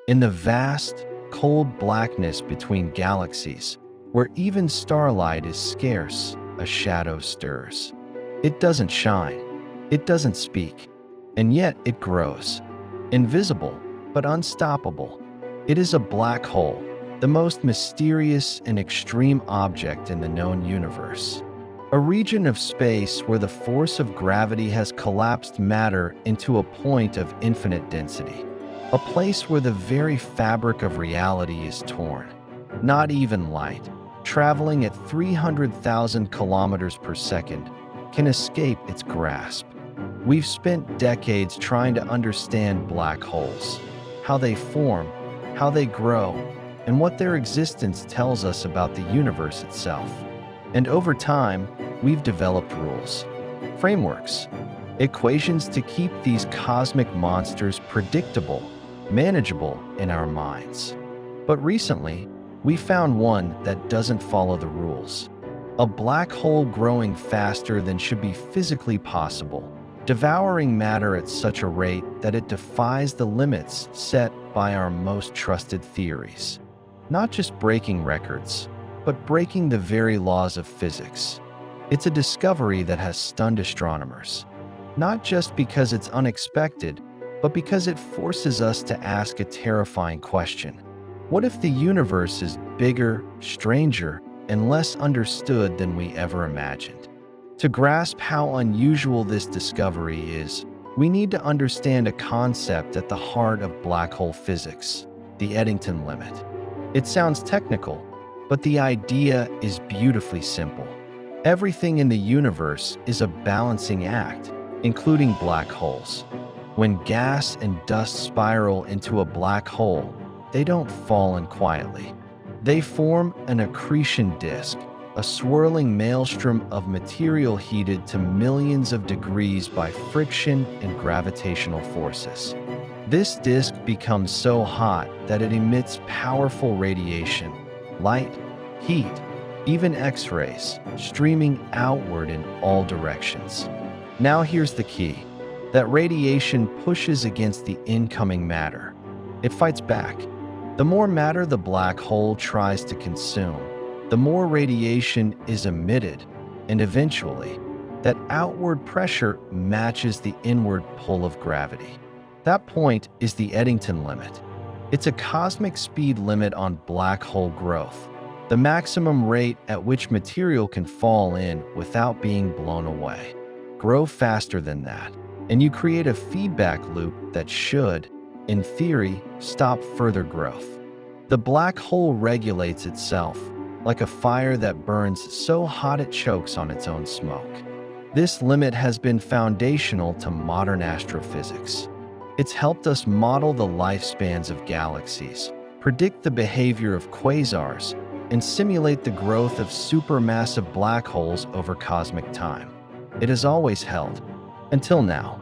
In the vast, cold blackness between galaxies, where even starlight is scarce, a shadow stirs. It doesn't shine, it doesn't speak, and yet it grows. Invisible, but unstoppable. It is a black hole, the most mysterious and extreme object in the known universe. A region of space where the force of gravity has collapsed matter into a point of infinite density. A place where the very fabric of reality is torn. Not even light, traveling at 300,000 kilometers per second, can escape its grasp. We've spent decades trying to understand black holes, how they form, how they grow, and what their existence tells us about the universe itself. And over time, we've developed rules, frameworks, equations to keep these cosmic monsters predictable, manageable in our minds. But recently, we found one that doesn't follow the rules. A black hole growing faster than should be physically possible, devouring matter at such a rate that it defies the limits set by our most trusted theories. Not just breaking records, but breaking the very laws of physics. It's a discovery that has stunned astronomers, not just because it's unexpected, but because it forces us to ask a terrifying question. What if the universe is bigger, stranger, and less understood than we ever imagined? To grasp how unusual this discovery is, we need to understand a concept at the heart of black hole physics, the Eddington limit. It sounds technical, but the idea is beautifully simple. Everything in the universe is a balancing act, including black holes. When gas and dust spiral into a black hole, they don't fall in quietly. They form an accretion disk, a swirling maelstrom of material heated to millions of degrees by friction and gravitational forces. This disk becomes so hot that it emits powerful radiation, light, heat, even X-rays, streaming outward in all directions. Now here's the key. That radiation pushes against the incoming matter. It fights back. The more matter the black hole tries to consume, the more radiation is emitted, and eventually, that outward pressure matches the inward pull of gravity. That point is the Eddington limit. It's a cosmic speed limit on black hole growth, the maximum rate at which material can fall in without being blown away. Grow faster than that, and you create a feedback loop that should, in theory, stop further growth. The black hole regulates itself, like a fire that burns so hot it chokes on its own smoke. This limit has been foundational to modern astrophysics. It's helped us model the lifespans of galaxies, predict the behavior of quasars, and simulate the growth of supermassive black holes over cosmic time. It has always held, until now.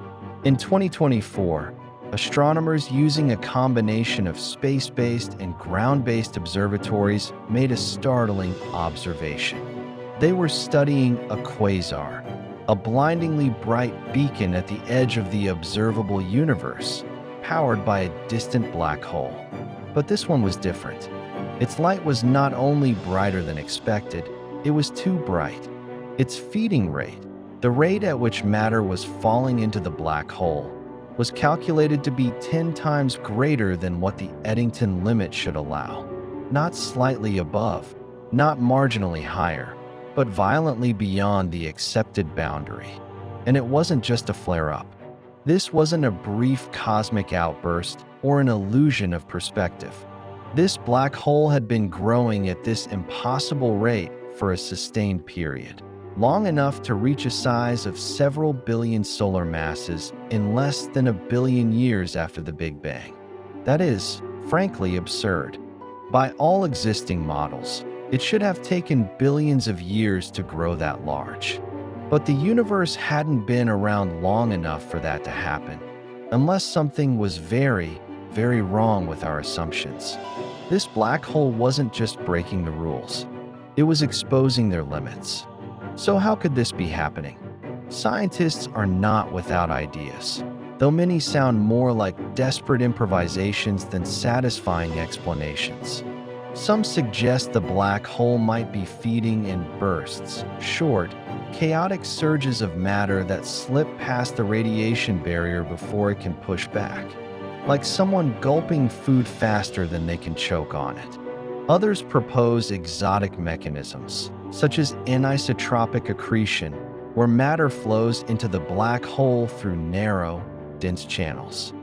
In 2024, astronomers using a combination of space-based and ground-based observatories made a startling observation. They were studying a quasar, a blindingly bright beacon at the edge of the observable universe, powered by a distant black hole. But this one was different. Its light was not only brighter than expected, it was too bright. Its feeding rate, the rate at which matter was falling into the black hole, was calculated to be 10 times greater than what the Eddington limit should allow. Not slightly above, not marginally higher, but violently beyond the accepted boundary. And it wasn't just a flare-up. This wasn't a brief cosmic outburst or an illusion of perspective. This black hole had been growing at this impossible rate for a sustained period, long enough to reach a size of several billion solar masses in less than 1 billion years after the Big Bang. That is, frankly, absurd. By all existing models, it should have taken billions of years to grow that large. But the universe hadn't been around long enough for that to happen, unless something was very, very wrong with our assumptions. This black hole wasn't just breaking the rules, it was exposing their limits. So how could this be happening? Scientists are not without ideas. though many sound more like desperate improvisations than satisfying explanations. Some suggest the black hole might be feeding in bursts, short, chaotic surges of matter that slip past the radiation barrier before it can push back, like someone gulping food faster than they can choke on it. Others propose exotic mechanisms, such as anisotropic accretion, where matter flows into the black hole through narrow, dense channels.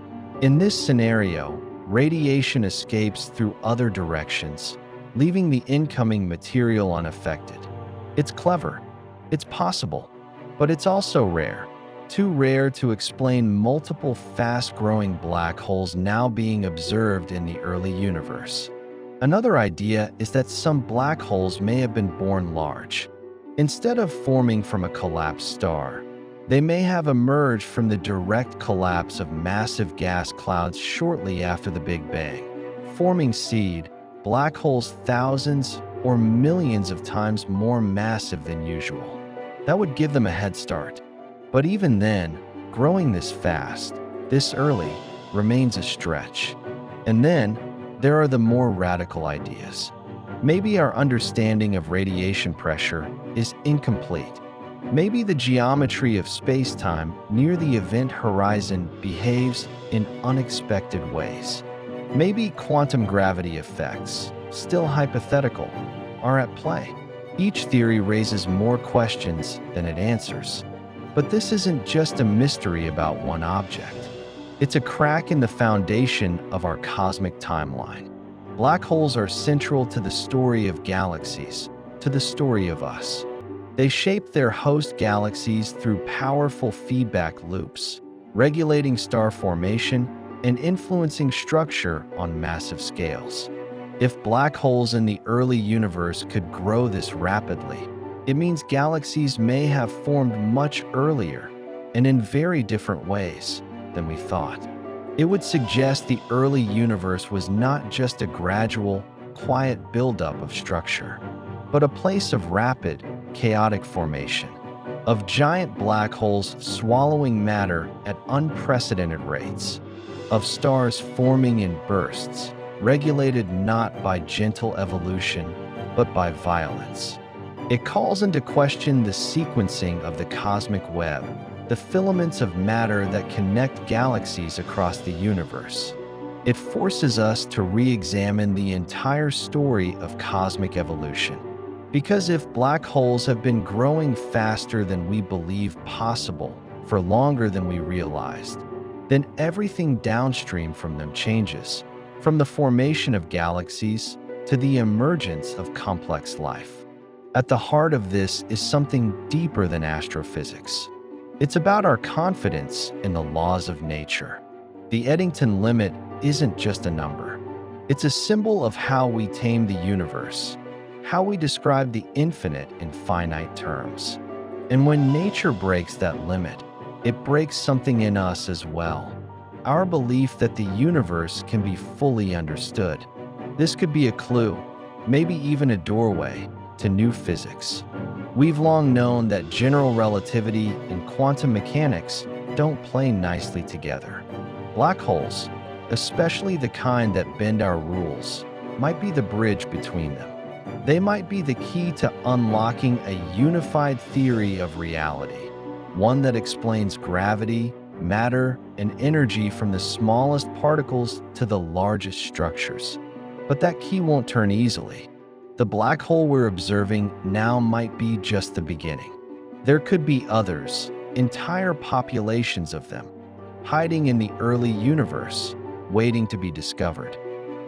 In this scenario, radiation escapes through other directions, leaving the incoming material unaffected. It's clever, it's possible, but it's also rare. Too rare to explain multiple fast-growing black holes now being observed in the early universe. Another idea is that some black holes may have been born large. Instead of forming from a collapsed star, they may have emerged from the direct collapse of massive gas clouds shortly after the Big Bang, forming seed black holes thousands or millions of times more massive than usual. That would give them a head start. But even then, growing this fast, this early, remains a stretch. And then, there are the more radical ideas. Maybe our understanding of radiation pressure is incomplete. Maybe the geometry of space-time near the event horizon behaves in unexpected ways. Maybe quantum gravity effects, still hypothetical, are at play. Each theory raises more questions than it answers. But this isn't just a mystery about one object. It's a crack in the foundation of our cosmic timeline. Black holes are central to the story of galaxies, to the story of us. They shape their host galaxies through powerful feedback loops, regulating star formation and influencing structure on massive scales. If black holes in the early universe could grow this rapidly, it means galaxies may have formed much earlier and in very different ways than we thought. It would suggest the early universe was not just a gradual, quiet buildup of structure, but a place of rapid, chaotic formation, of giant black holes swallowing matter at unprecedented rates, of stars forming in bursts, regulated not by gentle evolution, but by violence. It calls into question the sequencing of the cosmic web, the filaments of matter that connect galaxies across the universe. It forces us to re-examine the entire story of cosmic evolution. Because if black holes have been growing faster than we believe possible for longer than we realized, then everything downstream from them changes, from the formation of galaxies to the emergence of complex life. At the heart of this is something deeper than astrophysics. It's about our confidence in the laws of nature. The Eddington limit isn't just a number. It's a symbol of how we tame the universe, how we describe the infinite in finite terms. And when nature breaks that limit, it breaks something in us as well. Our belief that the universe can be fully understood. This could be a clue, maybe even a doorway, to new physics. We've long known that general relativity and quantum mechanics don't play nicely together. Black holes, especially the kind that bend our rules, might be the bridge between them. They might be the key to unlocking a unified theory of reality, one that explains gravity, matter, and energy from the smallest particles to the largest structures. But that key won't turn easily. The black hole we're observing now might be just the beginning. There could be others, entire populations of them, hiding in the early universe, waiting to be discovered.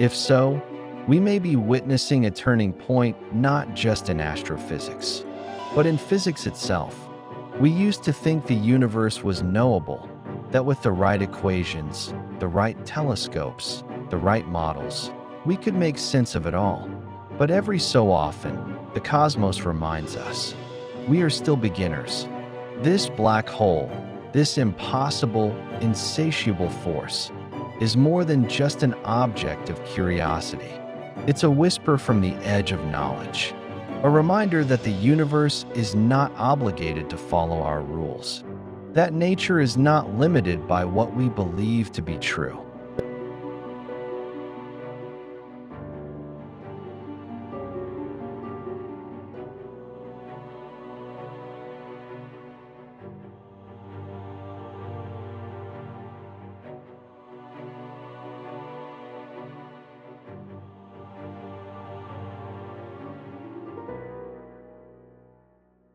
If so, we may be witnessing a turning point not just in astrophysics, but in physics itself. We used to think the universe was knowable, that with the right equations, the right telescopes, the right models, we could make sense of it all. But every so often, the cosmos reminds us, we are still beginners. This black hole, this impossible, insatiable force, is more than just an object of curiosity. It's a whisper from the edge of knowledge, a reminder that the universe is not obligated to follow our rules, that nature is not limited by what we believe to be true.